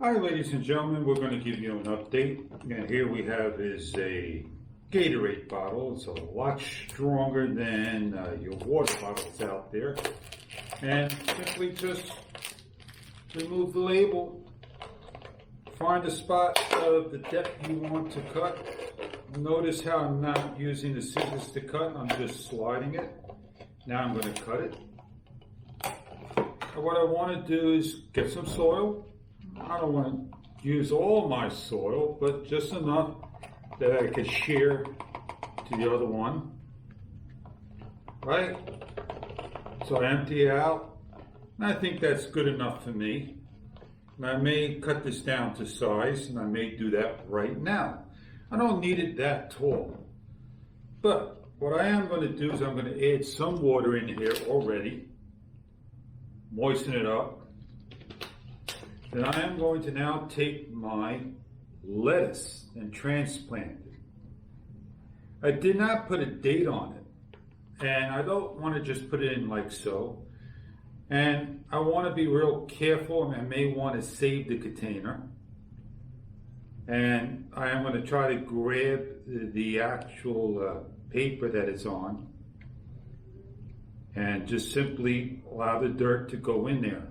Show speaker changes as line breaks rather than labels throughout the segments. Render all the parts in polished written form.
Hi, ladies and gentlemen. We're going to give you an update. And here we have is a Gatorade bottle. It's a lot stronger than your water bottles out there. And simply just remove the label. Find the spot of the depth you want to cut. Notice how I'm not using the scissors to cut. I'm just sliding it. Now I'm going to cut it. And what I want to do is get some soil. I don't want to use all my soil, but just enough that I could share to the other one. Right? So I empty it out. And I think that's good enough for me. And I may cut this down to size, and I may do that right now. I don't need it that tall. But what I am going to do is I'm going to add some water in here already. Moisten it up. Then I am going to now take my lettuce and transplant it. I did not put a date on it, and I don't want to just put it in like so. And I want to be real careful, and I may want to save the container. And I am going to try to grab the actual paper that it's on and just simply allow the dirt to go in there.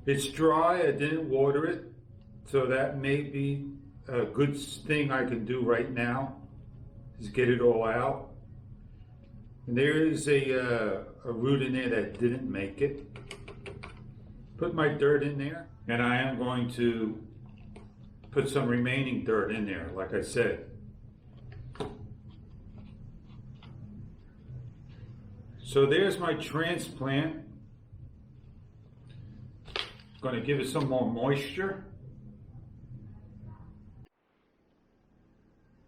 It's dry, I didn't water it, so that may be a good thing I can do right now, is get it all out. And there is a root in there that didn't make it. Put my dirt in there, and I am going to put some remaining dirt in there, like I said. So there's my transplant. Going to give it some more moisture.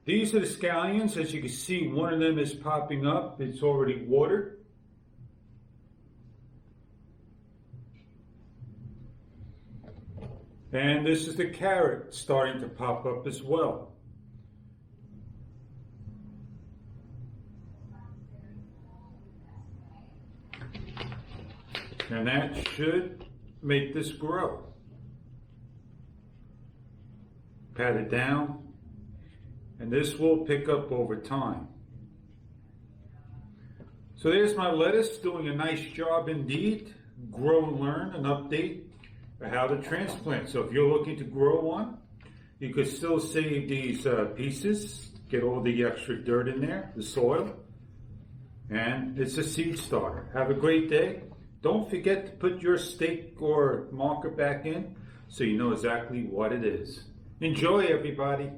These are the scallions. As you can see, one of them is popping up. It's already watered. And this is the carrot starting to pop up as well. And that should make this grow. Pat it down, and this will pick up over time. So there's my lettuce, doing a nice job indeed. Grow and learn, an update of how to transplant. So if you're looking to grow one, you could still save these pieces, get all the extra dirt in there, the soil, and it's a seed starter. Have a great day. Don't forget to put your stake or marker back in so you know exactly what it is. Enjoy, everybody.